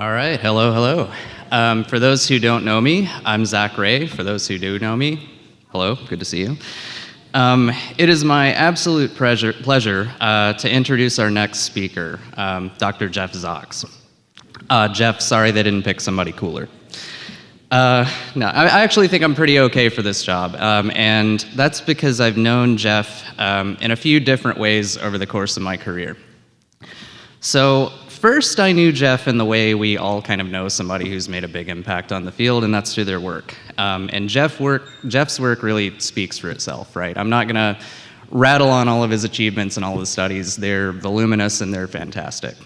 All right, hello. For those who don't know me, I'm Zach Ray. For those who do know me, hello, good to see you. It is my absolute pleasure to introduce our next speaker, Dr. Jeff Zacks. Jeff, sorry they didn't pick somebody cooler. No, I actually think I'm pretty okay for this job, and that's because I've known Jeff in a few different ways over the course of my career. So first, I knew Jeff in the way we all kind of know somebody who's made a big impact on the field, and that's through their work. And Jeff's work really speaks for itself, right? I'm not gonna rattle on all of his achievements and all of his studies. They're voluminous and they're fantastic.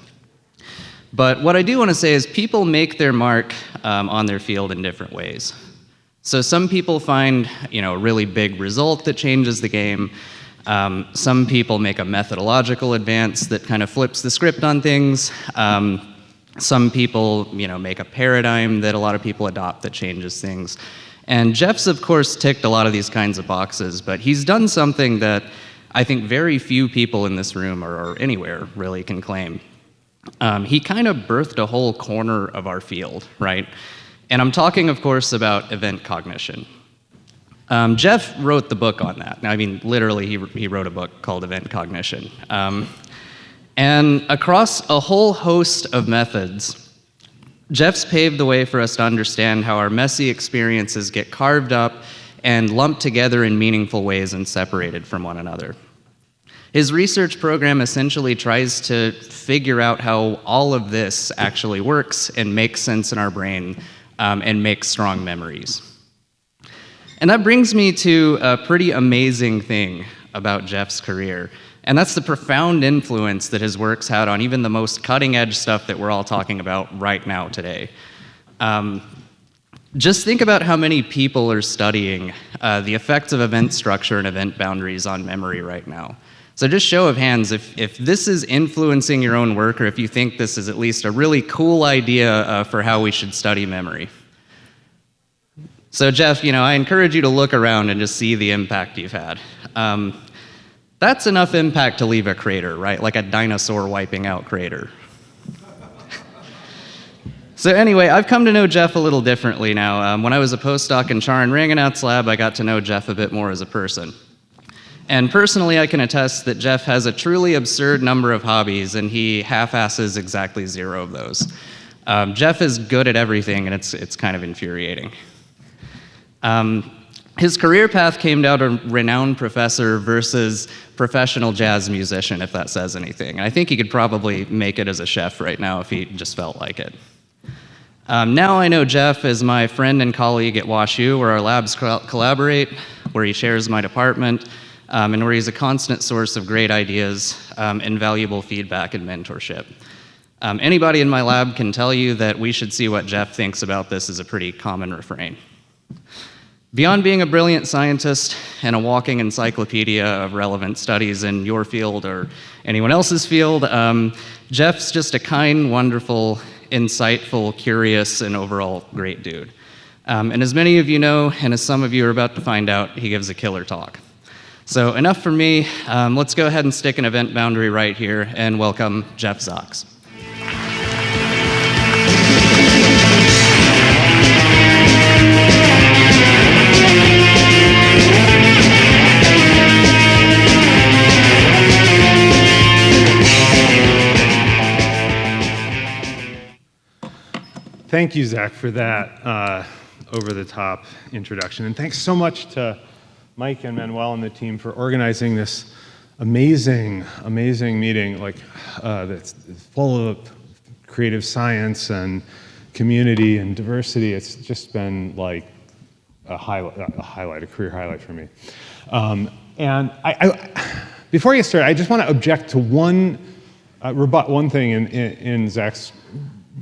But what I do want to say is people make their mark on their field in different ways. So some people find, a really big result that changes the game. Some people make a methodological advance that kind of flips the script on things. Some people, make a paradigm that a lot of people adopt that changes things. And Jeff's, of course, ticked a lot of these kinds of boxes, but he's done something that I think very few people in this room or anywhere really can claim. He kind of birthed a whole corner of our field, right? And I'm talking, of course, about event cognition. Jeff wrote the book on that. Now, I mean, literally, he wrote a book called Event Cognition. And across a whole host of methods, Jeff's paved the way for us to understand how our messy experiences get carved up and lumped together in meaningful ways and separated from one another. His research program essentially tries to figure out how all of this actually works and makes sense in our brain and makes strong memories. And that brings me to a pretty amazing thing about Jeff's career, and that's the profound influence that his work's had on even the most cutting-edge stuff that we're all talking about right now today. Just think about how many people are studying the effects of event structure and event boundaries on memory right now. So just show of hands, if this is influencing your own work, or if you think this is at least a really cool idea for how we should study memory. So Jeff, I encourage you to look around and just see the impact you've had. That's enough impact to leave a crater, right? Like a dinosaur wiping out crater. So anyway, I've come to know Jeff a little differently now. When I was a postdoc in Charan Ranganath's lab, I got to know Jeff a bit more as a person. And personally, I can attest that Jeff has a truly absurd number of hobbies, and he half-asses exactly 0 of those. Jeff is good at everything, and it's kind of infuriating. His career path came down to renowned professor versus professional jazz musician, if that says anything. And I think he could probably make it as a chef right now if he just felt like it. Now I know Jeff as my friend and colleague at WashU, where our labs collaborate, where he shares my department, and where he's a constant source of great ideas and valuable feedback and mentorship. Anybody in my lab can tell you that we should see what Jeff thinks about this is a pretty common refrain. Beyond being a brilliant scientist and a walking encyclopedia of relevant studies in your field or anyone else's field, Jeff's just a kind, wonderful, insightful, curious, and overall great dude. And as many of you know, and as some of you are about to find out, he gives a killer talk. So enough from me. Let's go ahead and stick an event boundary right here and welcome Jeff Zacks. Thank you, Zach, for that over-the-top introduction. And thanks so much to Mike and Manuel and the team for organizing this amazing meeting that's full of creative science and community and diversity. It's just been like a career highlight for me. And before I get started, I just want to object to rebut one thing in Zach's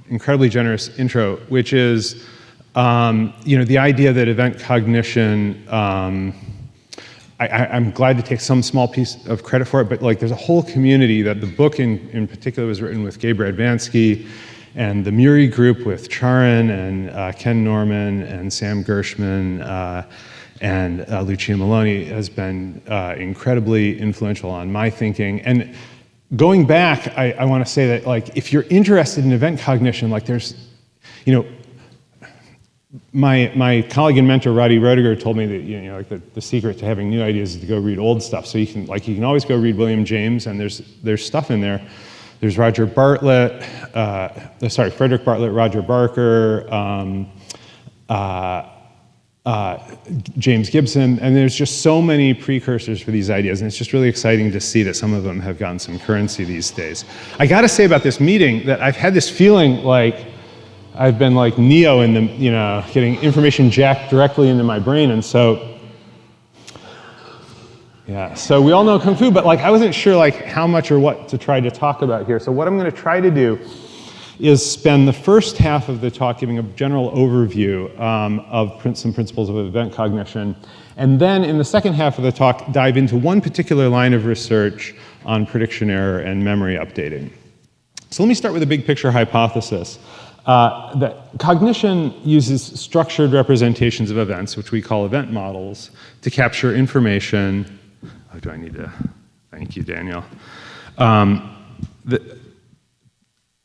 incredibly generous intro, which is, the idea that event cognition, I'm glad to take some small piece of credit for it, but there's a whole community that the book in particular was written with Gabe Radvansky, and the Muri group with Charan and Ken Norman and Sam Gershman and Lucia Maloney has been incredibly influential on my thinking. And going back, I want to say that, like, if you're interested in event cognition, like, there's, you know, my colleague and mentor Roddy Roediger told me that, you know, like, the secret to having new ideas is to go read old stuff. So you can always go read William James, and there's stuff in there. There's Roger Bartlett, Frederick Bartlett, Roger Barker, James Gibson, and there's just so many precursors for these ideas, and it's just really exciting to see that some of them have gotten some currency these days. I gotta say about this meeting that I've had this feeling like I've been like Neo in the, you know, getting information jacked directly into my brain, and so, yeah, so we all know Kung Fu, but like I wasn't sure like how much or what to try to talk about here. So what I'm gonna try to do is spend the first half of the talk giving a general overview of some principles of event cognition, and then in the second half of the talk dive into one particular line of research on prediction error and memory updating. So let me start with a big picture hypothesis. That cognition uses structured representations of events, which we call event models, to capture information. Oh, do I need to? Thank you, Daniel.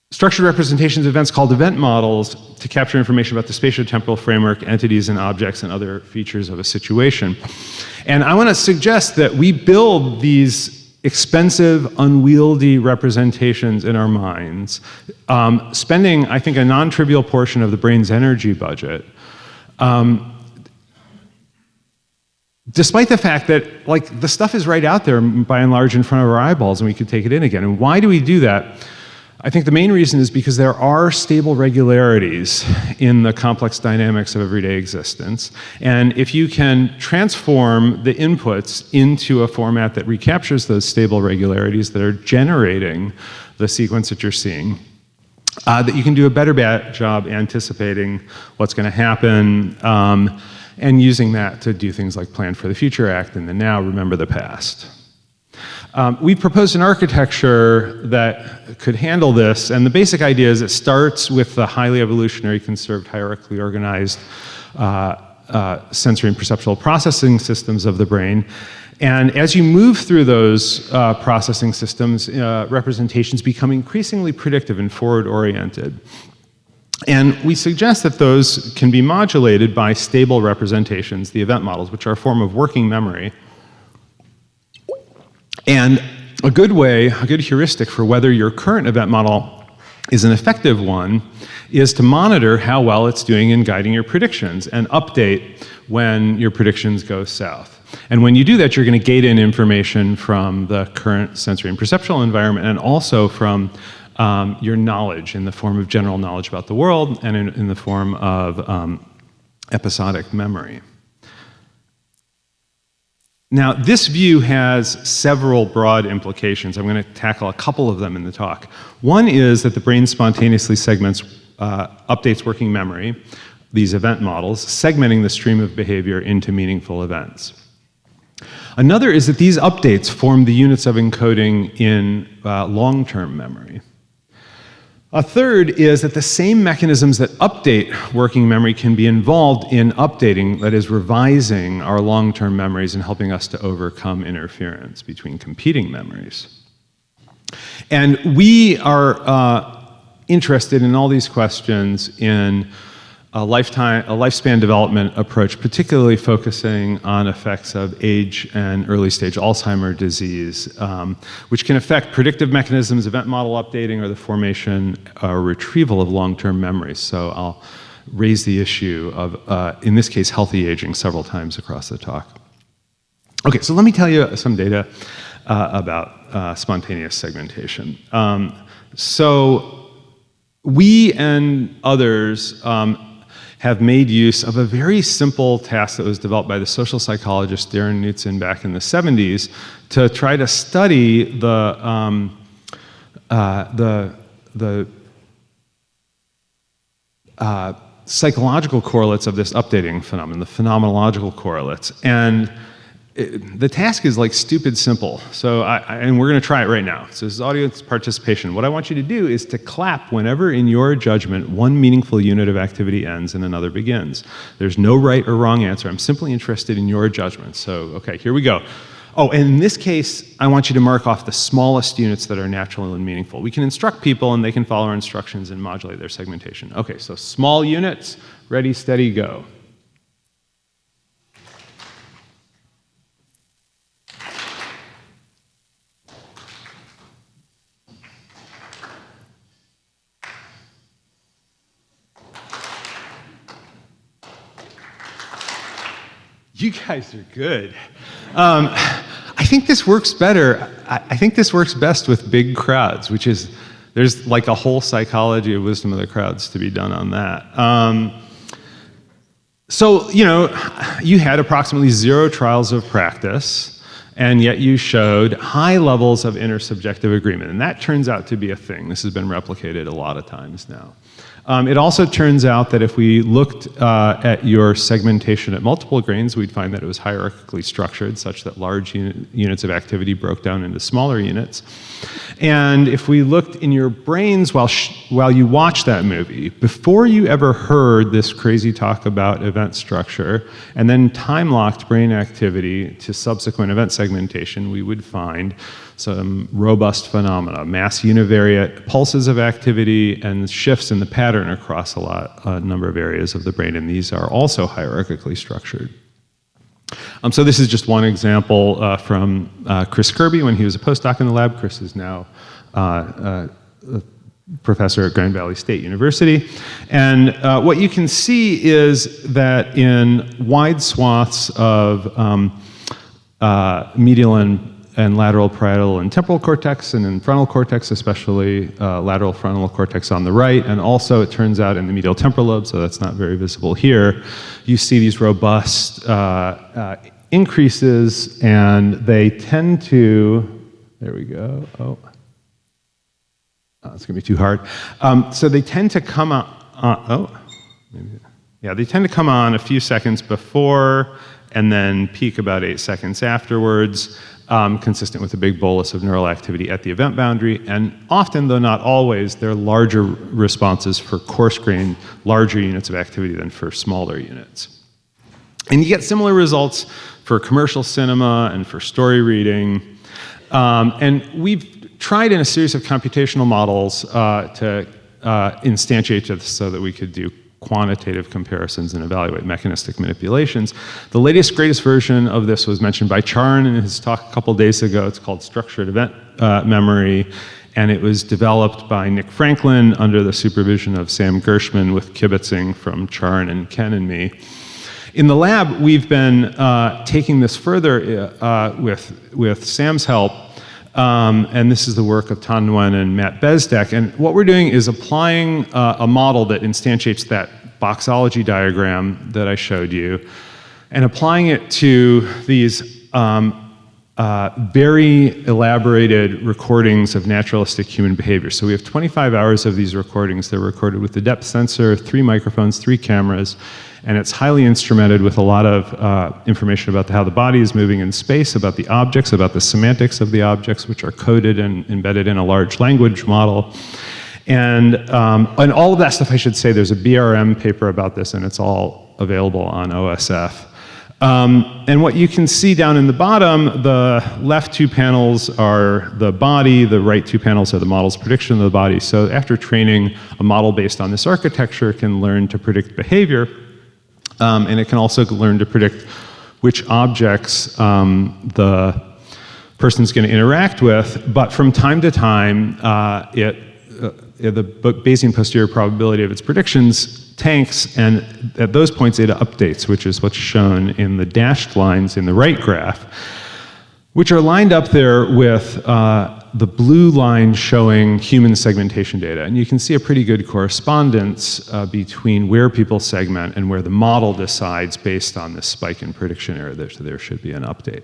Structured representations of events called event models to capture information about the spatiotemporal framework, entities and objects, and other features of a situation. And I want to suggest that we build these expensive, unwieldy representations in our minds, spending, I think, a non-trivial portion of the brain's energy budget, despite the fact that, like, the stuff is right out there by and large in front of our eyeballs, and we could take it in again. And why do we do that? I think the main reason is because there are stable regularities in the complex dynamics of everyday existence. And if you can transform the inputs into a format that recaptures those stable regularities that are generating the sequence that you're seeing, that you can do a better job anticipating what's going to happen, and using that to do things like plan for the future, act in the now, remember the past. We proposed an architecture that could handle this, and the basic idea is it starts with the highly evolutionary, conserved, hierarchically organized sensory and perceptual processing systems of the brain. And as you move through those processing systems, representations become increasingly predictive and forward-oriented. And we suggest that those can be modulated by stable representations, the event models, which are a form of working memory. And a good way, a good heuristic for whether your current event model is an effective one is to monitor how well it's doing in guiding your predictions and update when your predictions go south. And when you do that, you're going to gate in information from the current sensory and perceptual environment, and also from your knowledge in the form of general knowledge about the world, and in the form of episodic memory. Now, this view has several broad implications. I'm going to tackle a couple of them in the talk. One is that the brain spontaneously segments, updates working memory, these event models, segmenting the stream of behavior into meaningful events. Another is that these updates form the units of encoding in long-term memory. A third is that the same mechanisms that update working memory can be involved in updating, that is, revising our long-term memories and helping us to overcome interference between competing memories. And we are interested in all these questions in a lifespan development approach, particularly focusing on effects of age and early stage Alzheimer's disease, which can affect predictive mechanisms, event model updating, or the formation or retrieval of long-term memories. So I'll raise the issue of, in this case, healthy aging several times across the talk. Okay, so let me tell you some data about spontaneous segmentation. So we and others have made use of a very simple task that was developed by the social psychologist Darren Knudsen back in the 70s to try to study the psychological correlates of this updating phenomenon, the phenomenological correlates. And the task is like stupid simple. So, and we're going to try it right now. So this is audience participation. What I want you to do is to clap whenever, in your judgment, one meaningful unit of activity ends and another begins. There's no right or wrong answer. I'm simply interested in your judgment. So, okay, here we go. Oh, and in this case, I want you to mark off the smallest units that are natural and meaningful. We can instruct people and they can follow our instructions and modulate their segmentation. Okay, so small units, ready, steady, go. You guys are good. I think this works better. I think this works best with big crowds, which is, there's like a whole psychology of wisdom of the crowds to be done on that. So, you know, you had approximately 0 trials of practice, and yet you showed high levels of intersubjective agreement. And that turns out to be a thing. This has been replicated a lot of times now. It also turns out that if we looked at your segmentation at multiple grains, we'd find that it was hierarchically structured, such that large units of activity broke down into smaller units. And if we looked in your brains while you watched that movie, before you ever heard this crazy talk about event structure, and then time-locked brain activity to subsequent event segmentation, we would find some robust phenomena, mass univariate pulses of activity and shifts in the pattern across a number of areas of the brain, and these are also hierarchically structured. So this is just one example from Chris Kirby when he was a postdoc in the lab. Chris is now a professor at Grand Valley State University. And what you can see is that in wide swaths of medial and lateral parietal and temporal cortex, and in frontal cortex, especially lateral frontal cortex on the right, and also it turns out in the medial temporal lobe, so that's not very visible here, you see these robust increases, and they tend to, there we go, it's gonna be too hard. So they tend to come on, they tend to come on a few seconds before and then peak about 8 seconds afterwards. Consistent with a big bolus of neural activity at the event boundary, and often, though not always, they're larger responses for coarse-grained, larger units of activity than for smaller units. And you get similar results for commercial cinema and for story reading. And we've tried in a series of computational models to instantiate this so that we could do quantitative comparisons and evaluate mechanistic manipulations. The latest, greatest version of this was mentioned by Charn in his talk a couple days ago. It's called Structured Event Memory, and it was developed by Nick Franklin under the supervision of Sam Gershman with kibitzing from Charn and Ken and me. In the lab, we've been taking this further with Sam's help, and this is the work of Tan Nguyen and Matt Bezdek. And what we're doing is applying a model that instantiates that boxology diagram that I showed you, and applying it to these very elaborated recordings of naturalistic human behavior. So we have 25 hours of these recordings. They're recorded with the depth sensor, 3 microphones, 3 cameras, and it's highly instrumented with a lot of information about how the body is moving in space, about the objects, about the semantics of the objects, which are coded and embedded in a large language model. And all of that stuff, I should say, there's a BRM paper about this, and it's all available on OSF. And what you can see down in the bottom, the left 2 panels are the body, the right 2 panels are the model's prediction of the body. So after training, a model based on this architecture can learn to predict behavior, and it can also learn to predict which objects the person's going to interact with. But from time to time, the Bayesian posterior probability of its predictions tanks, and at those points it updates, which is what's shown in the dashed lines in the right graph, which are lined up there with the blue line showing human segmentation data. And you can see a pretty good correspondence between where people segment and where the model decides based on this spike in prediction error. There should be an update.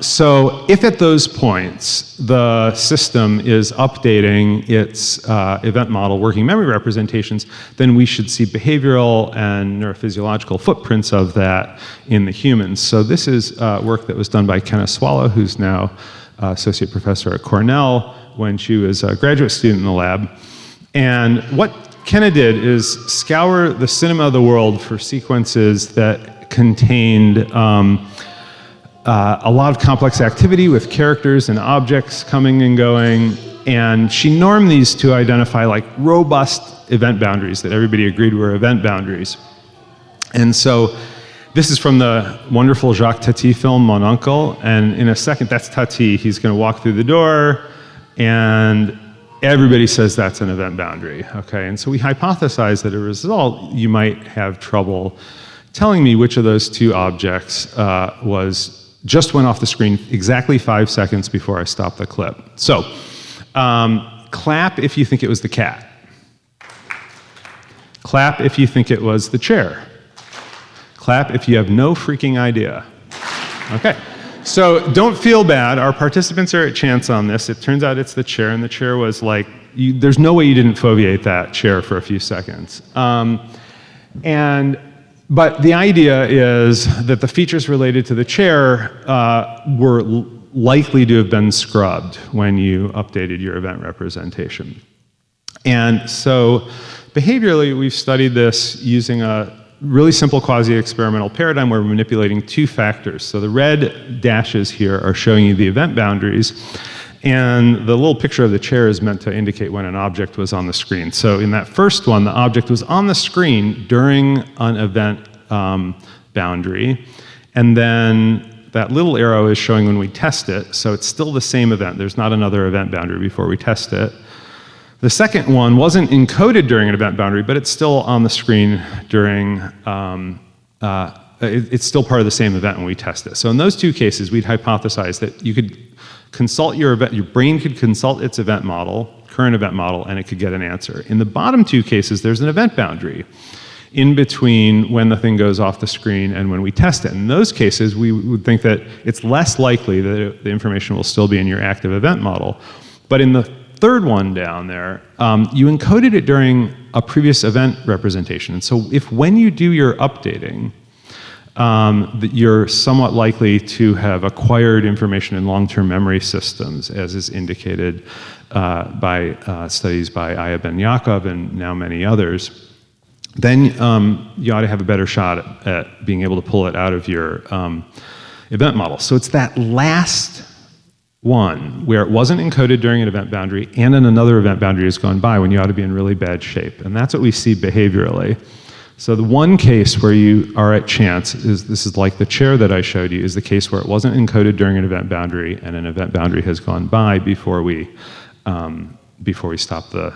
So if at those points the system is updating its event model working memory representations, then we should see behavioral and neurophysiological footprints of that in the humans. So this is work that was done by Kenna Swallow, who's now associate professor at Cornell, when she was a graduate student in the lab. And what Kenna did is scour the cinema of the world for sequences that contained a lot of complex activity with characters and objects coming and going. And she normed these to identify like robust event boundaries that everybody agreed were event boundaries. And so this is from the wonderful Jacques Tati film, Mon Uncle. And in a second, that's Tati. He's going to walk through the door, and everybody says that's an event boundary. Okay, and so we hypothesize that as a result, you might have trouble telling me which of those two objects just went off the screen exactly 5 seconds before I stopped the clip. So, clap if you think it was the cat. Clap if you think it was the chair. Clap if you have no freaking idea. Okay, so don't feel bad. Our participants are at chance on this. It turns out it's the chair, and the chair was like, there's no way you didn't foveate that chair for a few seconds. But the idea is that the features related to the chair were likely to have been scrubbed when you updated your event representation. And so behaviorally, we've studied this using a really simple quasi-experimental paradigm where we're manipulating two factors. So the red dashes here are showing you the event boundaries, and the little picture of the chair is meant to indicate when an object was on the screen. So in that first one, the object was on the screen during an event boundary, and then that little arrow is showing when we test it, so it's still the same event. There's not another event boundary before we test it. The second one wasn't encoded during an event boundary, but it's still on the screen during, it's still part of the same event when we test it. So in those two cases, we'd hypothesize that you could consult your event, your brain could consult its event model, current event model, and it could get an answer. In the bottom two cases, there's an event boundary in between when the thing goes off the screen and when we test it. In those cases, we would think that it's less likely that the information will still be in your active event model. But in the third one down there, you encoded it during a previous event representation. And so if when you do your updating, that you're somewhat likely to have acquired information in long-term memory systems, as is indicated by studies by Aya Ben Yaakov and now many others, then you ought to have a better shot at being able to pull it out of your event model. So it's that last one where it wasn't encoded during an event boundary and then another event boundary has gone by when you ought to be in really bad shape. And that's what we see behaviorally. So the one case where you are at chance is, this is like the chair that I showed you, is the case where it wasn't encoded during an event boundary and an event boundary has gone by before we stop the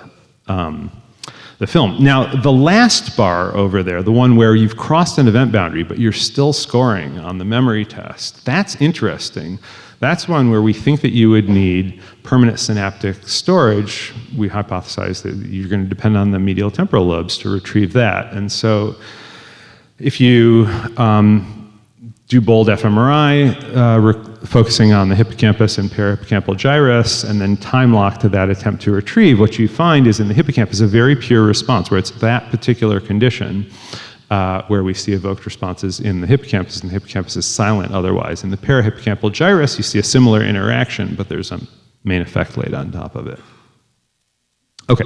film. Now, the last bar over there, the one where you've crossed an event boundary, but you're still scoring on the memory test, that's interesting. That's one where we think that you would need permanent synaptic storage. We hypothesize that you're going to depend on the medial temporal lobes to retrieve that. And so if you do bold fMRI, focusing on the hippocampus and parahippocampal gyrus, and then time lock to that attempt to retrieve, what you find is in the hippocampus a very pure response, where it's that particular condition where we see evoked responses in the hippocampus, and the hippocampus is silent otherwise. In the parahippocampal gyrus, you see a similar interaction, but there's a main effect laid on top of it. Okay,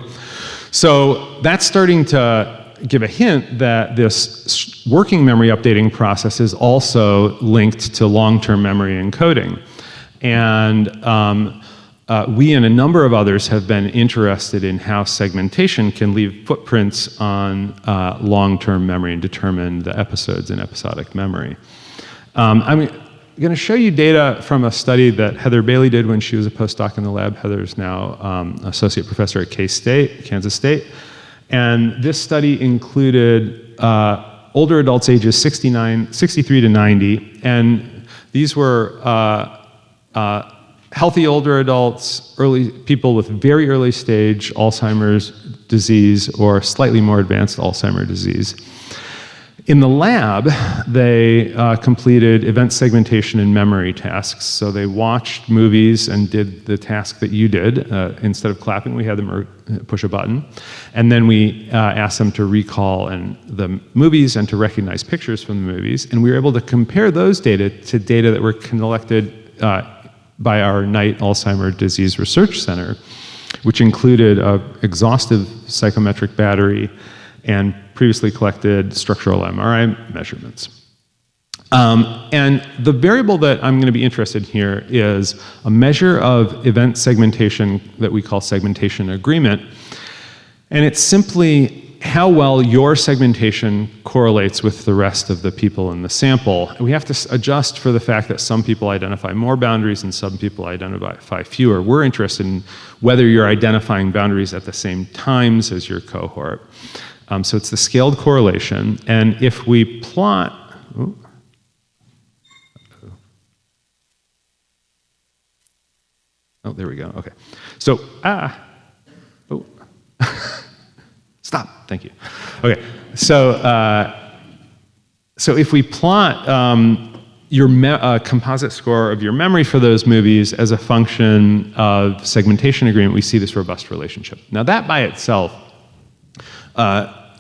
so that's starting to give a hint that this working memory updating process is also linked to long-term memory encoding. And we and a number of others have been interested in how segmentation can leave footprints on long-term memory and determine the episodes in episodic memory. I'm going to show you data from a study that Heather Bailey did when she was a postdoc in the lab. Heather's now associate professor at Kansas State. And this study included older adults ages 63 to 90, and these were healthy older adults, people with very early stage Alzheimer's disease or slightly more advanced Alzheimer's disease. In the lab, they completed event segmentation and memory tasks. So they watched movies and did the task that you did. Instead of clapping, we had them push a button. And then we asked them to recall the movies and to recognize pictures from the movies. And we were able to compare those data to data that were collected by our Knight Alzheimer's Disease Research Center, which included an exhaustive psychometric battery and previously collected structural MRI measurements. And the variable that I'm going to be interested in here is a measure of event segmentation that we call segmentation agreement. And it's simply how well your segmentation correlates with the rest of the people in the sample. And we have to adjust for the fact that some people identify more boundaries and some people identify fewer. We're interested in whether you're identifying boundaries at the same times as your cohort. So it's the scaled correlation. And if we plot, oh, there we go. Okay. So, stop. Thank you. Okay. So, so if we plot your composite score of your memory for those movies as a function of segmentation agreement, we see this robust relationship. Now, that by itself,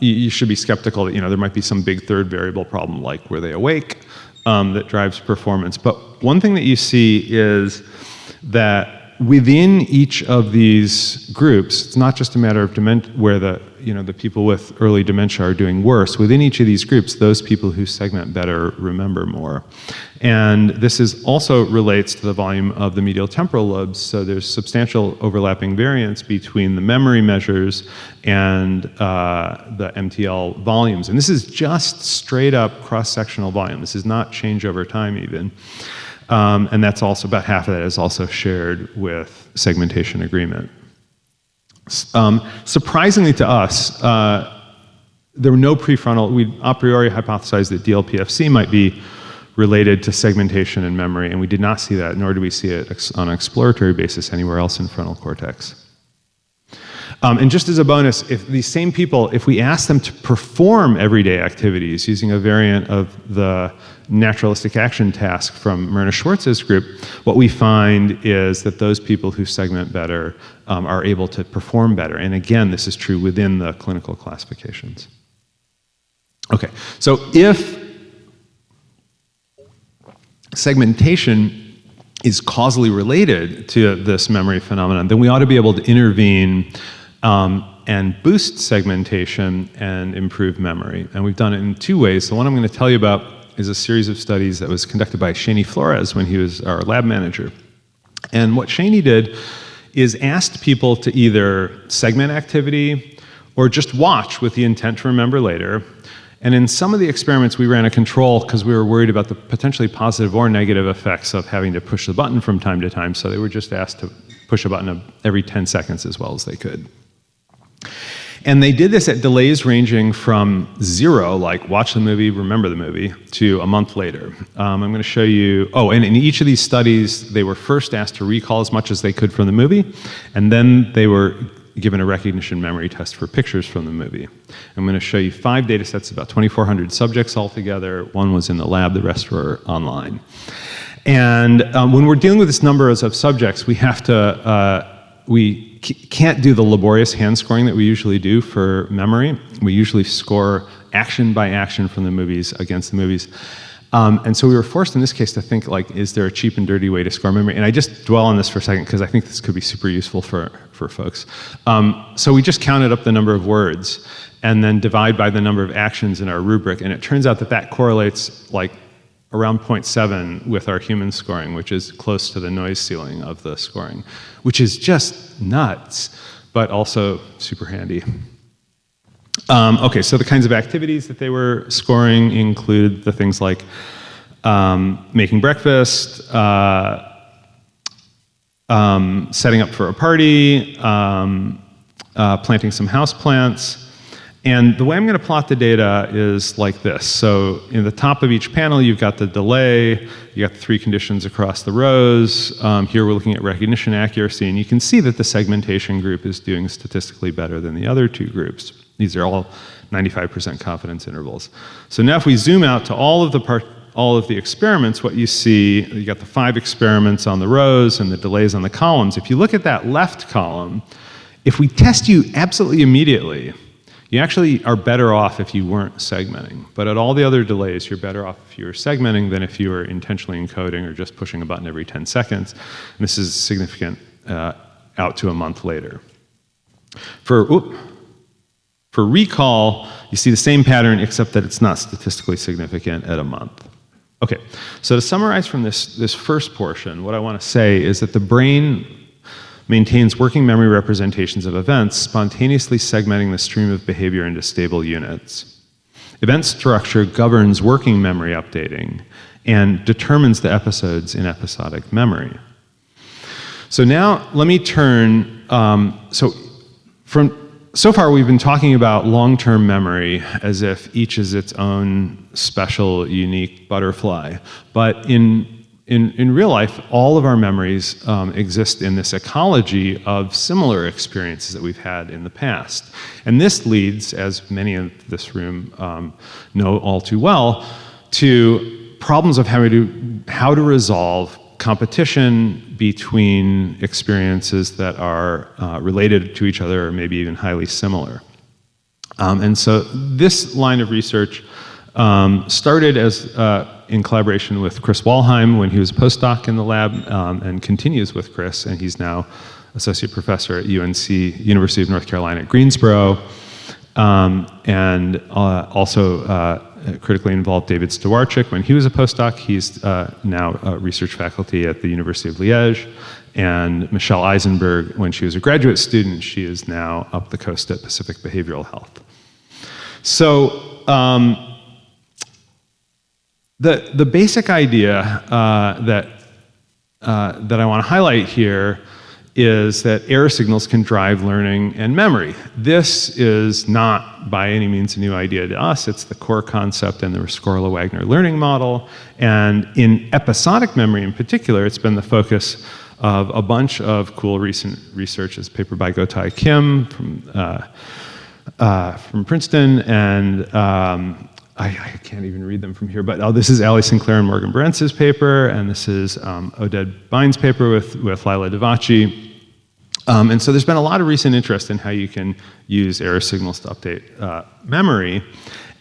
you should be skeptical that there might be some big third variable problem like were they awake that drives performance. But one thing that you see is that within each of these groups, it's not just a matter of where the people with early dementia are doing worse. Within each of these groups, those people who segment better remember more. And this also relates to the volume of the medial temporal lobes. So there's substantial overlapping variance between the memory measures and the MTL volumes. And this is just straight up cross-sectional volume. This is not change over time even. And that's also about half of that is also shared with segmentation agreement. Surprisingly to us, there were no prefrontal, we a priori hypothesized that DLPFC might be related to segmentation and memory, and we did not see that, nor do we see it on an exploratory basis anywhere else in frontal cortex. And just as a bonus, if these same people, if we ask them to perform everyday activities using a variant of the naturalistic action task from Myrna Schwartz's group, what we find is that those people who segment better are able to perform better. And again, this is true within the clinical classifications. Okay, so if segmentation is causally related to this memory phenomenon, then we ought to be able to intervene and boost segmentation and improve memory. And we've done it in two ways. The one I'm going to tell you about is a series of studies that was conducted by Shani Flores when he was our lab manager. And what Shani did is asked people to either segment activity or just watch with the intent to remember later. And in some of the experiments, we ran a control because we were worried about the potentially positive or negative effects of having to push the button from time to time. So they were just asked to push a button every 10 seconds as well as they could. And they did this at delays ranging from 0, like watch the movie, remember the movie, to a month later. I'm going to show you, and in each of these studies, they were first asked to recall as much as they could from the movie, and then they were given a recognition memory test for pictures from the movie. I'm going to show you 5 data sets, about 2,400 subjects altogether. One was in the lab, the rest were online. And when we're dealing with this number of subjects, we have to, we can't do the laborious hand scoring that we usually do for memory. We usually score action by action from the movies against the movies. And so we were forced in this case to think, like, is there a cheap and dirty way to score memory? And I just dwell on this for a second because I think this could be super useful for folks. So we just counted up the number of words and then divide by the number of actions in our rubric. And it turns out that that correlates like around 0.7 with our human scoring, which is close to the noise ceiling of the scoring, which is just nuts, but also super handy. Okay, so the kinds of activities that they were scoring include the things like making breakfast, setting up for a party, planting some houseplants. And the way I'm going to plot the data is like this. So in the top of each panel, you've got the delay, you got the 3 conditions across the rows. Here we're looking at recognition accuracy, and you can see that the segmentation group is doing statistically better than the other 2 groups. These are all 95% confidence intervals. So now if we zoom out to all of the experiments, what you see, you got the 5 experiments on the rows and the delays on the columns. If you look at that left column, if we test you absolutely immediately, you actually are better off if you weren't segmenting. But at all the other delays, you're better off if you were segmenting than if you were intentionally encoding or just pushing a button every 10 seconds. And this is significant out to a month later. For recall, you see the same pattern except that it's not statistically significant at a month. Okay, so to summarize from this first portion, what I want to say is that the brain maintains working memory representations of events, spontaneously segmenting the stream of behavior into stable units. Event structure governs working memory updating and determines the episodes in episodic memory. So now let me turn, so far we've been talking about long-term memory as if each is its own special, unique butterfly. But in real life, all of our memories exist in this ecology of similar experiences that we've had in the past. And this leads, as many in this room know all too well, to problems of how to resolve competition between experiences that are related to each other or maybe even highly similar. And so this line of research started as in collaboration with Chris Walheim when he was a postdoc in the lab, and continues with Chris, and he's now associate professor at UNC, University of North Carolina at Greensboro, and also critically involved David Stewarczyk when he was a postdoc. He's now a research faculty at the University of Liège, and Michelle Eisenberg, when she was a graduate student, she is now up the coast at Pacific Behavioral Health. So the basic idea that I want to highlight here is that error signals can drive learning and memory. This is not by any means a new idea to us. It's the core concept in the Rescorla-Wagner learning model. And in episodic memory in particular, it's been the focus of a bunch of cool recent research. This paper by Gotai Kim from Princeton, and I can't even read them from here, but this is Ali Sinclair and Morgan Barentz's paper, and this is Oded Bynes' paper with Lila Devachi. And so there's been a lot of recent interest in how you can use error signals to update memory.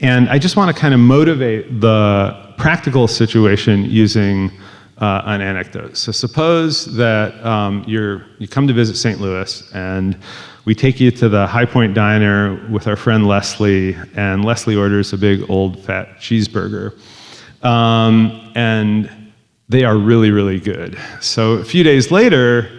And I just want to kind of motivate the practical situation using an anecdote. So suppose that you come to visit St. Louis, and we take you to the High Point Diner with our friend Leslie, and Leslie orders a big old fat cheeseburger. And they are really, really good. So a few days later,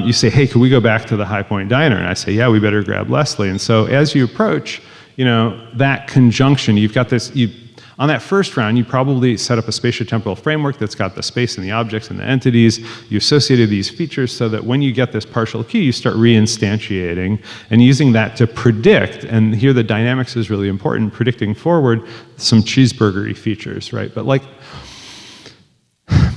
you say, hey, could we go back to the High Point Diner? And I say, yeah, we better grab Leslie. And so as you approach, that conjunction, you've got this, on that first round, you probably set up a spatiotemporal framework that's got the space and the objects and the entities. You associated these features so that when you get this partial key, you start reinstantiating and using that to predict, and here the dynamics is really important, predicting forward some cheeseburgery features, right? But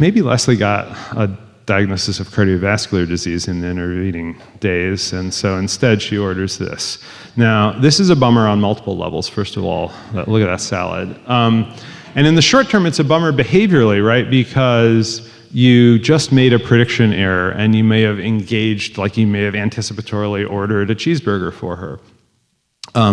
maybe Leslie got a diagnosis of cardiovascular disease in the intervening days, and so instead she orders this. Now, this is a bummer on multiple levels. First of all, look at that salad. And in the short term, it's a bummer behaviorally, right? Because you just made a prediction error, and you may have engaged, like you may have anticipatorily ordered a cheeseburger for her.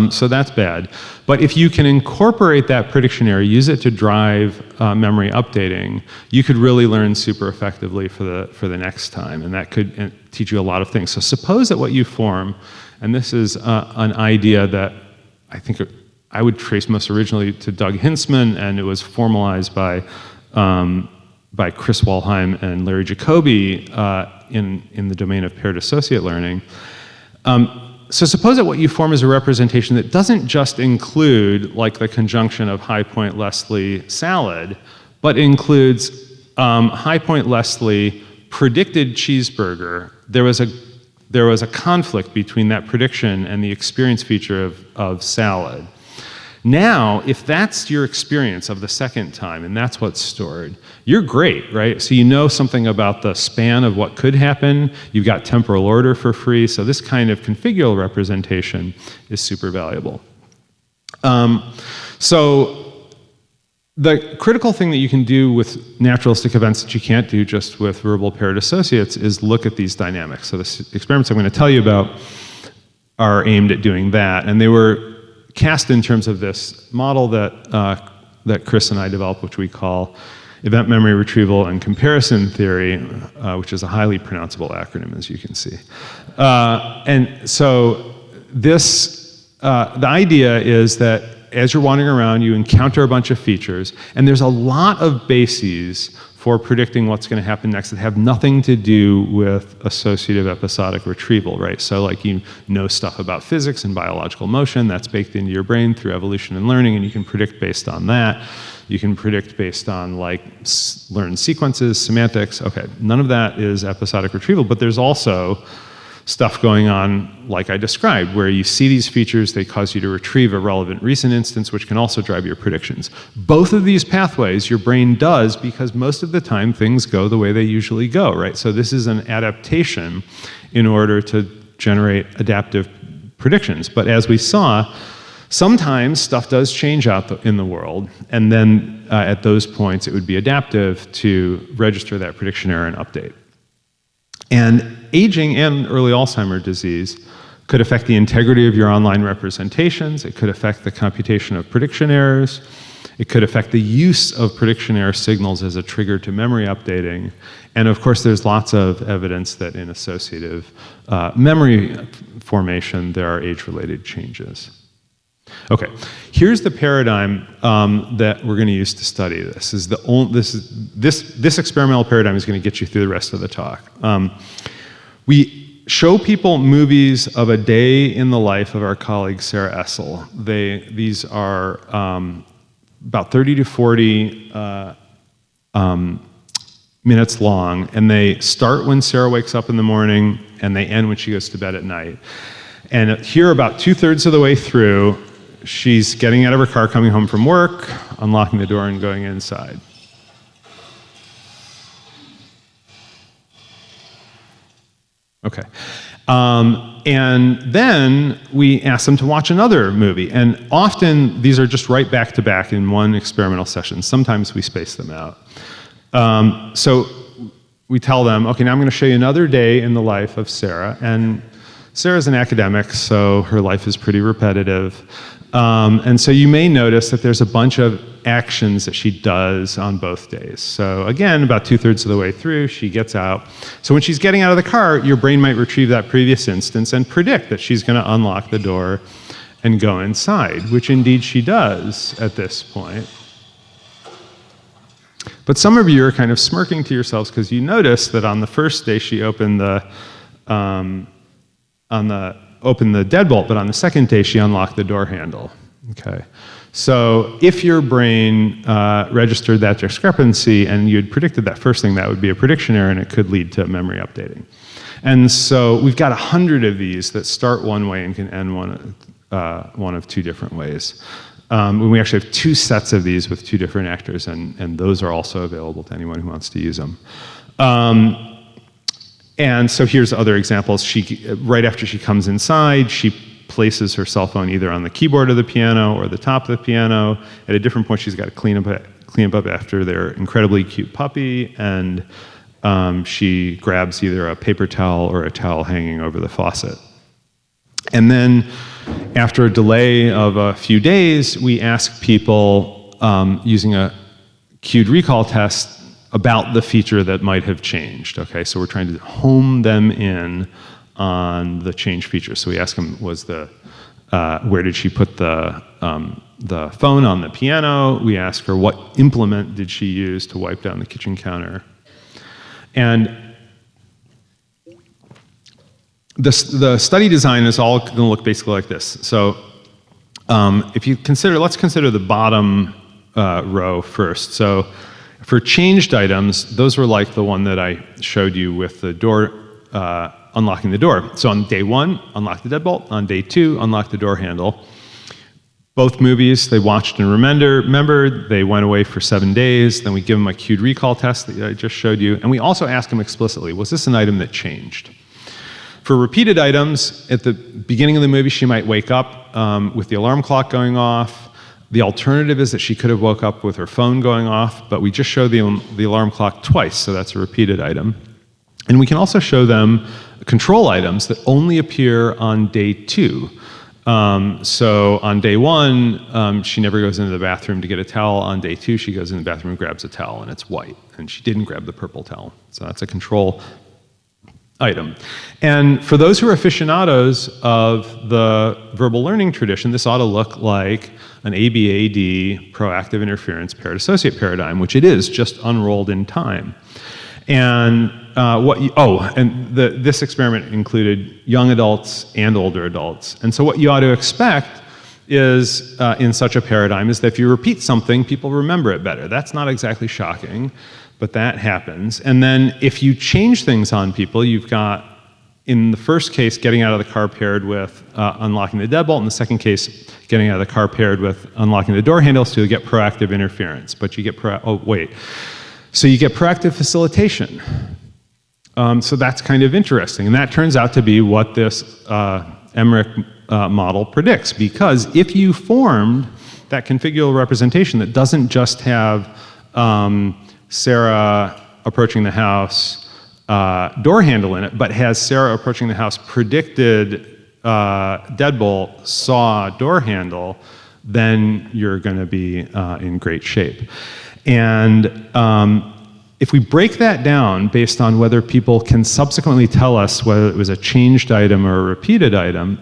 So that's bad. But if you can incorporate that prediction error, use it to drive memory updating, you could really learn super effectively for the next time, and that could teach you a lot of things. So suppose that what you form, and this is an idea that I think I would trace most originally to Doug Hintzman, and it was formalized by Chris Walheim and Larry Jacoby in the domain of paired associate learning. So suppose that what you form is a representation that doesn't just include the conjunction of High Point Leslie salad, but includes High Point Leslie predicted cheeseburger. There was a conflict between that prediction and the experience feature of salad. Now, if that's your experience of the second time, and that's what's stored, you're great, right? So you know something about the span of what could happen. You've got temporal order for free. So this kind of configural representation is super valuable. So the critical thing that you can do with naturalistic events that you can't do just with verbal paired associates is look at these dynamics. So the experiments I'm going to tell you about are aimed at doing that. And they were cast in terms of this model that Chris and I developed, which we call event memory retrieval and comparison theory, which is a highly pronounceable acronym, as you can see. And so this, the idea is that as you're wandering around, you encounter a bunch of features, and there's a lot of bases for predicting what's going to happen next that have nothing to do with associative episodic retrieval, right? So like you know stuff about physics and biological motion, that's baked into your brain through evolution and learning, and you can predict based on that. You can predict based on like learned sequences, semantics. Okay, none of that is episodic retrieval, but there's also stuff going on like I described, where you see these features, they cause you to retrieve a relevant recent instance, which can also drive your predictions. Both of these pathways your brain does because most of the time things go the way they usually go, right? So this is an adaptation in order to generate adaptive predictions. But as we saw, sometimes stuff does change out in the world, and then at those points it would be adaptive to register that prediction error and update. And aging and early Alzheimer's disease could affect the integrity of your online representations. It could affect the computation of prediction errors. It could affect the use of prediction error signals as a trigger to memory updating. And of course, there's lots of evidence that in associative memory formation, there are age-related changes. Okay, here's the paradigm that we're going to use to study this. This experimental paradigm is going to get you through the rest of the talk. We show people movies of a day in the life of our colleague Sarah Essel. These are about 30 to 40 minutes long, and they start when Sarah wakes up in the morning, and they end when she goes to bed at night. And here, about 2/3 of the way through, she's getting out of her car, coming home from work, unlocking the door, and going inside. Okay. And then we ask them to watch another movie. And often, these are just right back to back in one experimental session. Sometimes we space them out. So we tell them, okay, now I'm going to show you another day in the life of Sarah. And Sarah's an academic, so her life is pretty repetitive. And so you may notice that there's a bunch of actions that she does on both days. So again, about 2/3 of the way through, she gets out. So when she's getting out of the car, your brain might retrieve that previous instance and predict that she's going to unlock the door and go inside, which indeed she does at this point. But some of you are kind of smirking to yourselves because you notice that on the first day she opened the deadbolt, but on the second day she unlocked the door handle. Okay, so if your brain registered that discrepancy and you had predicted that first thing, that would be a prediction error, and it could lead to memory updating. And so we've got 100 of these that start one way and can end one of two different ways. We actually have 2 sets of these with 2 different actors, and those are also available to anyone who wants to use them. And so here's other examples. Right after she comes inside, she places her cell phone either on the keyboard of the piano or the top of the piano. At a different point, she's got to clean up after their incredibly cute puppy, and she grabs either a paper towel or a towel hanging over the faucet. And then after a delay of a few days, we ask people using a cued recall test about the feature that might have changed. Okay, so we're trying to home them in on the change feature. So we ask them, where did she put the phone on the piano? We ask her, what implement did she use to wipe down the kitchen counter? And the study design is all going to look basically like this. So let's consider the bottom row first. So for changed items, those were like the one that I showed you with the door, unlocking the door. So on day 1, unlock the deadbolt. On day 2, unlock the door handle. Both movies, they watched and remembered. They went away for 7 days. Then we give them a cued recall test that I just showed you. And we also ask them explicitly, was this an item that changed? For repeated items, at the beginning of the movie, she might wake up with the alarm clock going off. The alternative is that she could have woke up with her phone going off, but we just show the alarm clock twice, so that's a repeated item. And we can also show them control items that only appear on day 2. So on day 1, she never goes into the bathroom to get a towel. On day 2, she goes in the bathroom and grabs a towel, and it's white, and she didn't grab the purple towel. So that's a control item. And for those who are aficionados of the verbal learning tradition, this ought to look like an ABAD, proactive interference paired associate paradigm, which it is, just unrolled in time. And this experiment included young adults and older adults. And so what you ought to expect is, in such a paradigm, is that if you repeat something, people remember it better. That's not exactly shocking, but that happens. And then if you change things on people, you've got, in the first case, getting out of the car paired with unlocking the deadbolt. In the second case, getting out of the car paired with unlocking the door handle, so you get proactive interference. But you get so you get proactive facilitation. So that's kind of interesting. And that turns out to be what this Emmerich model predicts. Because if you formed that configural representation that doesn't just have Sarah approaching the house, door handle in it, but has Sarah approaching the house, predicted deadbolt, saw door handle, then you're going to be in great shape. And if we break that down based on whether people can subsequently tell us whether it was a changed item or a repeated item,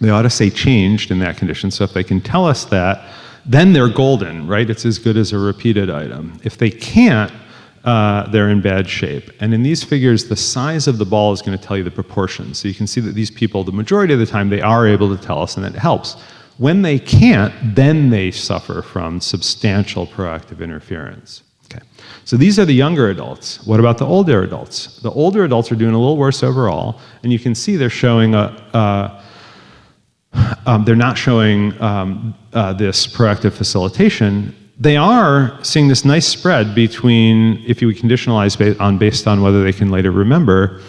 they ought to say changed in that condition. So if they can tell us that, then they're golden, right? It's as good as a repeated item. If they can't, they're in bad shape. And in these figures, the size of the ball is going to tell you the proportions. So you can see that these people, the majority of the time, they are able to tell us, and it helps. When they can't, then they suffer from substantial proactive interference. Okay. So these are the younger adults. What about the older adults? The older adults are doing a little worse overall, and you can see they're showing they're not showing this proactive facilitation. They are seeing this nice spread between, if you conditionalize based on whether they can later remember,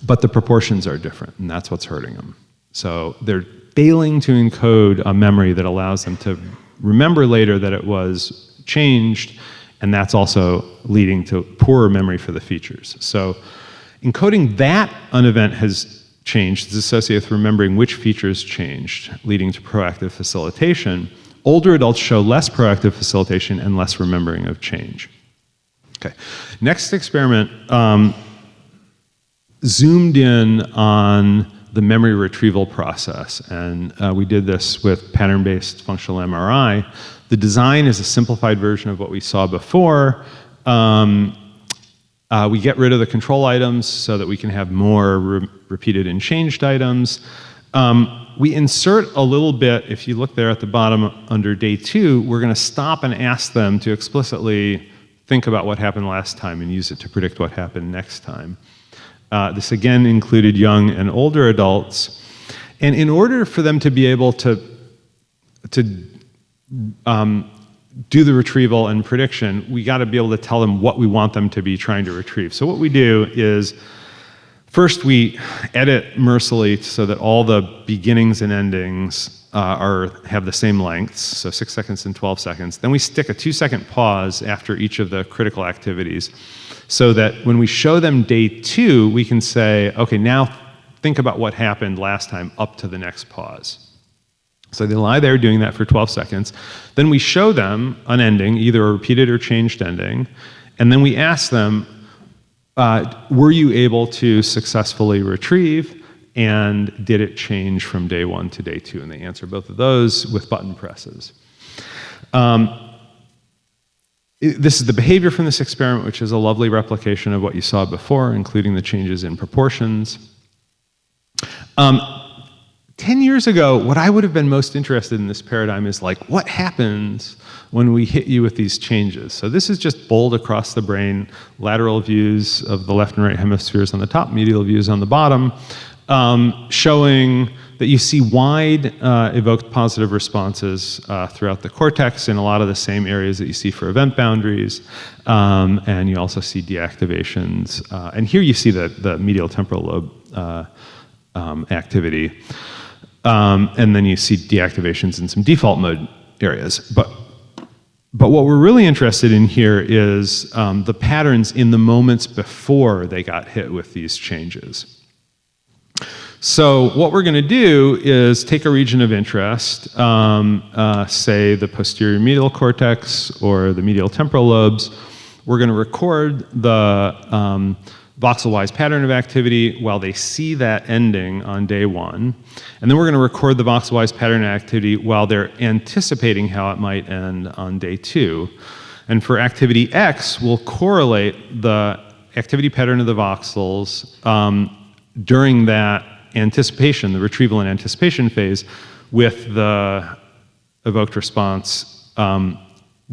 but the proportions are different, and that's what's hurting them. So they're failing to encode a memory that allows them to remember later that it was changed, and that's also leading to poorer memory for the features. So encoding that an event has changed is associated with remembering which features changed, leading to proactive facilitation. Older adults show less proactive facilitation and less remembering of change. Okay. Next experiment zoomed in on the memory retrieval process, and we did this with pattern-based functional MRI. The design is a simplified version of what we saw before. We get rid of the control items so that we can have more repeated and changed items. We insert a little bit, if you look there at the bottom under day 2, we're going to stop and ask them to explicitly think about what happened last time and use it to predict what happened next time. This again included young and older adults. And in order for them to be able to do the retrieval and prediction, we got to be able to tell them what we want them to be trying to retrieve. So what we do is, first we edit mercilessly so that all the beginnings and endings have the same lengths, so 6 seconds and 12 seconds. Then we stick a 2-second pause after each of the critical activities so that when we show them day 2, we can say, okay, now think about what happened last time up to the next pause. So they lie there doing that for 12 seconds. Then we show them an ending, either a repeated or changed ending, and then we ask them, were you able to successfully retrieve, and did it change from day 1 to day 2? And they answer both of those with button presses. This is the behavior from this experiment, which is a lovely replication of what you saw before, including the changes in proportions. 10 years ago, what I would have been most interested in this paradigm is like, what happens when we hit you with these changes? So this is just bold across the brain, lateral views of the left and right hemispheres on the top, medial views on the bottom, showing that you see wide evoked positive responses throughout the cortex in a lot of the same areas that you see for event boundaries, and you also see deactivations. And here you see the medial temporal lobe activity. And then you see deactivations in some default mode areas. But what we're really interested in here is the patterns in the moments before they got hit with these changes. So what we're going to do is take a region of interest, say the posterior medial cortex or the medial temporal lobes. We're going to record the voxel-wise pattern of activity while they see that ending on day 1. And then we're going to record the voxel-wise pattern of activity while they're anticipating how it might end on day 2. And for activity X, we'll correlate the activity pattern of the voxels during that anticipation, the retrieval and anticipation phase, with the evoked response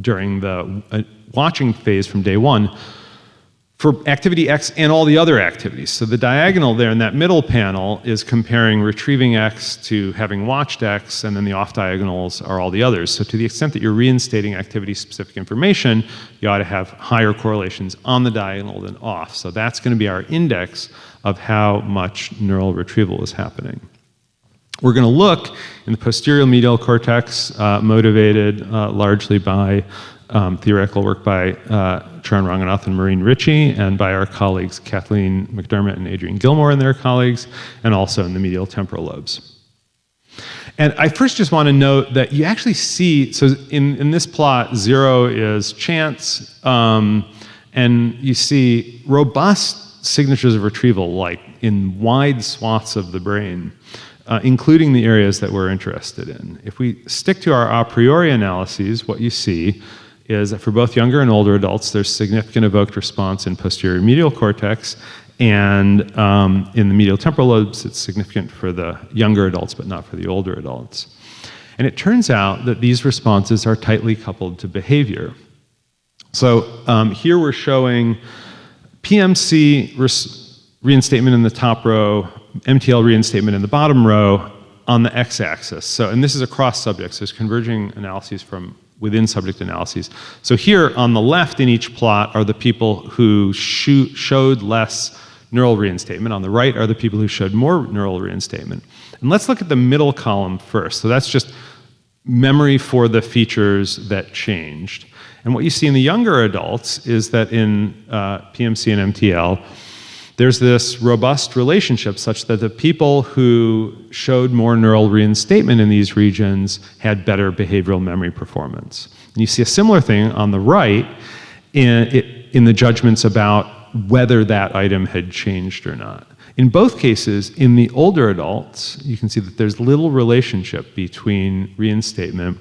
during the watching phase from day 1 for activity X and all the other activities. So the diagonal there in that middle panel is comparing retrieving X to having watched X, and then the off diagonals are all the others. So to the extent that you're reinstating activity-specific information, you ought to have higher correlations on the diagonal than off. So that's going to be our index of how much neural retrieval is happening. We're going to look in the posterior medial cortex, motivated largely by theoretical work by Charan Ranganath and Maureen Ritchie, and by our colleagues Kathleen McDermott and Adrienne Gilmore and their colleagues, and also in the medial temporal lobes. And I first just want to note that you actually see, so in this plot, 0 is chance, and you see robust signatures of retrieval, like in wide swaths of the brain, including the areas that we're interested in. If we stick to our a priori analyses, what you see is that for both younger and older adults, there's significant evoked response in posterior medial cortex, and in the medial temporal lobes, it's significant for the younger adults, but not for the older adults. And it turns out that these responses are tightly coupled to behavior. So here we're showing PMC reinstatement in the top row, MTL reinstatement in the bottom row on the x-axis. So, and this is across subjects. There's converging analyses from within subject analyses. So here on the left in each plot are the people who showed less neural reinstatement. On the right are the people who showed more neural reinstatement. And let's look at the middle column first. So that's just memory for the features that changed. And what you see in the younger adults is that in PMC and MTL, there's this robust relationship such that the people who showed more neural reinstatement in these regions had better behavioral memory performance. And you see a similar thing on the right in the judgments about whether that item had changed or not. In both cases, in the older adults, you can see that there's little relationship between reinstatement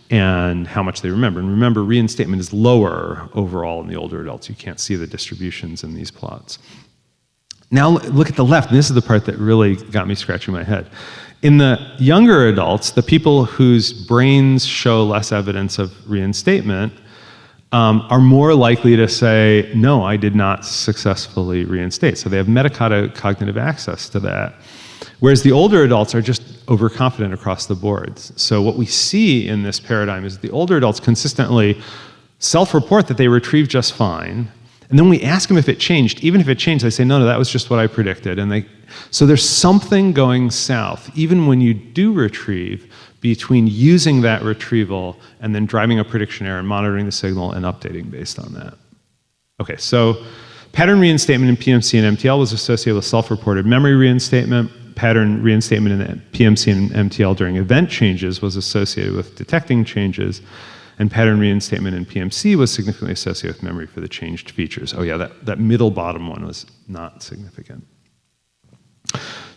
and how much they remember. And remember, reinstatement is lower overall in the older adults. You can't see the distributions in these plots. Now look at the left, and this is the part that really got me scratching my head. In the younger adults, the people whose brains show less evidence of reinstatement are more likely to say, no, I did not successfully reinstate. So they have metacognitive access to that. Whereas the older adults are just overconfident across the board. So what we see in this paradigm is the older adults consistently self-report that they retrieved just fine. And then we ask them if it changed. Even if it changed, they say, no, that was just what I predicted. And so there's something going south, even when you do retrieve, between using that retrieval and then driving a prediction error and monitoring the signal and updating based on that. Okay, so pattern reinstatement in PMC and MTL was associated with self-reported memory reinstatement. Pattern reinstatement in PMC and MTL during event changes was associated with detecting changes. And pattern reinstatement in PMC was significantly associated with memory for the changed features. Oh yeah, that middle bottom one was not significant.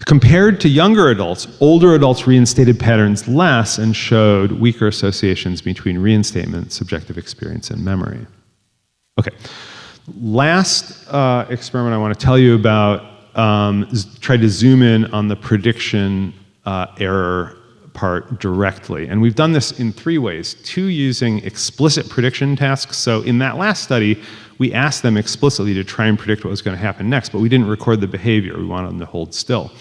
Compared to younger adults, older adults reinstated patterns less and showed weaker associations between reinstatement, subjective experience, and memory. Okay, last experiment I want to tell you about tried to zoom in on the prediction error part directly. And we've done this in 3 ways. 2 using explicit prediction tasks. So in that last study, we asked them explicitly to try and predict what was going to happen next, but we didn't record the behavior. We wanted them to hold still.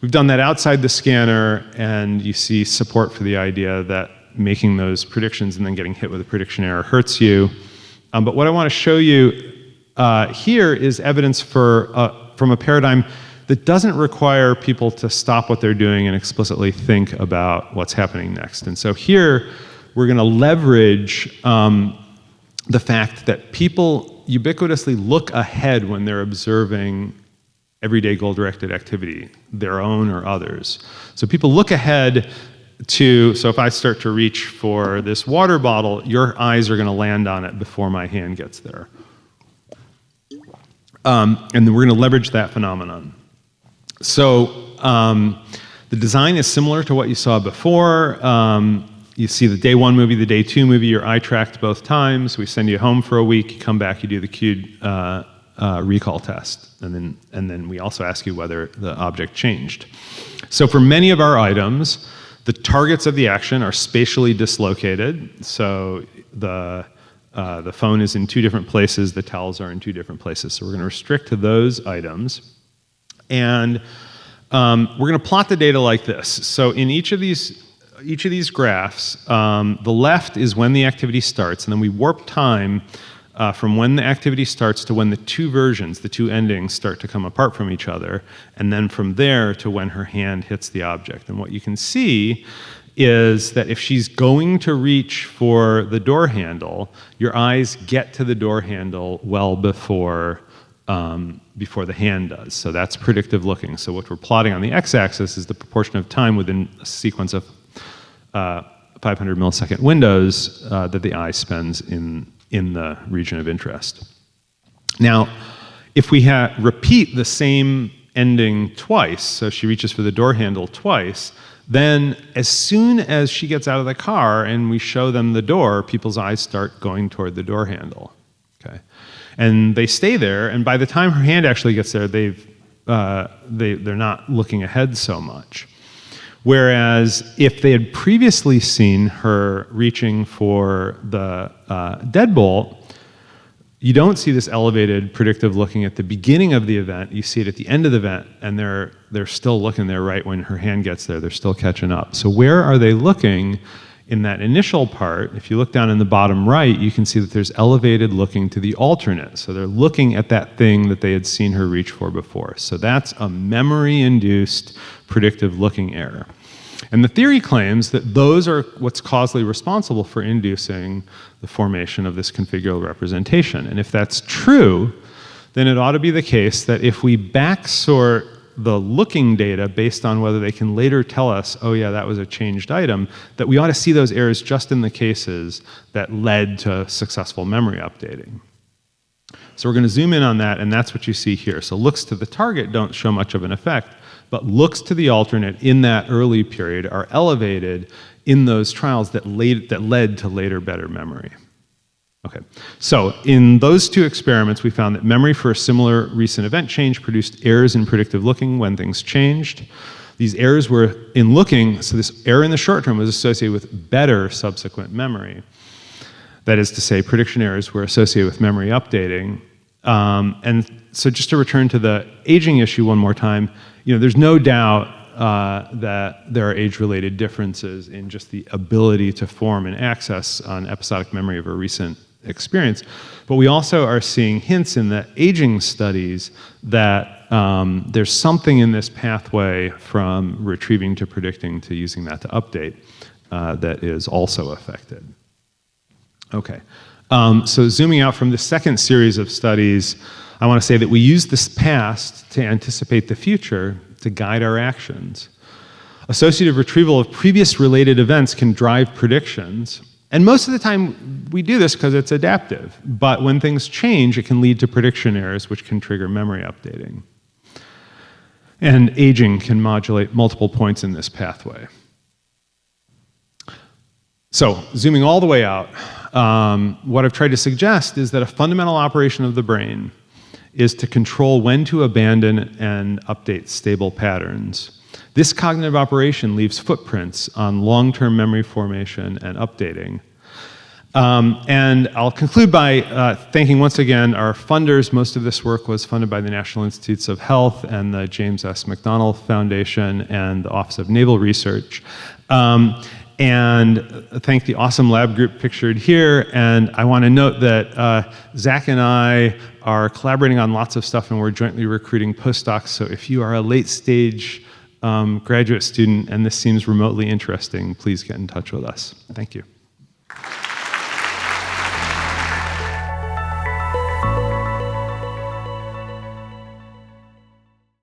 We've done that outside the scanner, and you see support for the idea that making those predictions and then getting hit with a prediction error hurts you. But what I want to show you here is evidence from a paradigm that doesn't require people to stop what they're doing and explicitly think about what's happening next. And so here, we're going to leverage the fact that people ubiquitously look ahead when they're observing everyday goal-directed activity, their own or others. So people look ahead to, so if I start to reach for this water bottle, your eyes are going to land on it before my hand gets there. And then we're going to leverage that phenomenon. So the design is similar to what you saw before. You see the day 1 movie, the day 2 movie, you're eye tracked both times. We send you home for a week, you come back, you do the cued recall test. And then we also ask you whether the object changed. So for many of our items, the targets of the action are spatially dislocated. So the phone is in 2 different places, the towels are in 2 different places. So we're going to restrict to those items. And we're going to plot the data like this. So in each of these graphs, the left is when the activity starts, and then we warp time from when the activity starts to when the 2 versions, the 2 endings, start to come apart from each other, and then from there to when her hand hits the object. And what you can see is that if she's going to reach for the door handle, your eyes get to the door handle well before the hand does. So that's predictive looking. So what we're plotting on the x-axis is the proportion of time within a sequence of 500 millisecond windows that the eye spends in the region of interest. Now, if we repeat the same ending twice, so she reaches for the door handle twice, then as soon as she gets out of the car and we show them the door, people's eyes start going toward the door handle. Okay, and they stay there, and by the time her hand actually gets there, they're not looking ahead so much. Whereas if they had previously seen her reaching for the deadbolt, you don't see this elevated predictive looking at the beginning of the event. You see it at the end of the event, and they're still looking there right when her hand gets there. They're still catching up. So where are they looking in that initial part? If you look down in the bottom right, you can see that there's elevated looking to the alternate. So they're looking at that thing that they had seen her reach for before. So that's a memory-induced predictive looking error. And the theory claims that those are what's causally responsible for inducing the formation of this configural representation. And if that's true, then it ought to be the case that if we backsort the looking data based on whether they can later tell us, oh yeah, that was a changed item, that we ought to see those errors just in the cases that led to successful memory updating. So we're going to zoom in on that, and that's what you see here. So looks to the target don't show much of an effect, but looks to the alternate in that early period are elevated in those trials that led to later better memory. Okay, so in those 2 experiments, we found that memory for a similar recent event change produced errors in predictive looking when things changed. These errors were in looking, so this error in the short term was associated with better subsequent memory. That is to say, prediction errors were associated with memory updating. And so just to return to the aging issue one more time, there's no doubt that there are age-related differences in just the ability to form and access an episodic memory of a recent experience. But we also are seeing hints in the aging studies that there's something in this pathway from retrieving to predicting to using that to update that is also affected. Okay, so zooming out from the second series of studies, I want to say that we use this past to anticipate the future to guide our actions. Associative retrieval of previous related events can drive predictions, and most of the time we do this because it's adaptive, but when things change, it can lead to prediction errors, which can trigger memory updating. And aging can modulate multiple points in this pathway. So, zooming all the way out, what I've tried to suggest is that a fundamental operation of the brain is to control when to abandon and update stable patterns. This cognitive operation leaves footprints on long-term memory formation and updating. And I'll conclude by thanking once again our funders. Most of this work was funded by the National Institutes of Health and the James S. McDonnell Foundation and the Office of Naval Research. And thank the awesome lab group pictured here. And I want to note that Zach and I are collaborating on lots of stuff, and we're jointly recruiting postdocs. So if you are a late stage graduate student and this seems remotely interesting, please get in touch with us. Thank you.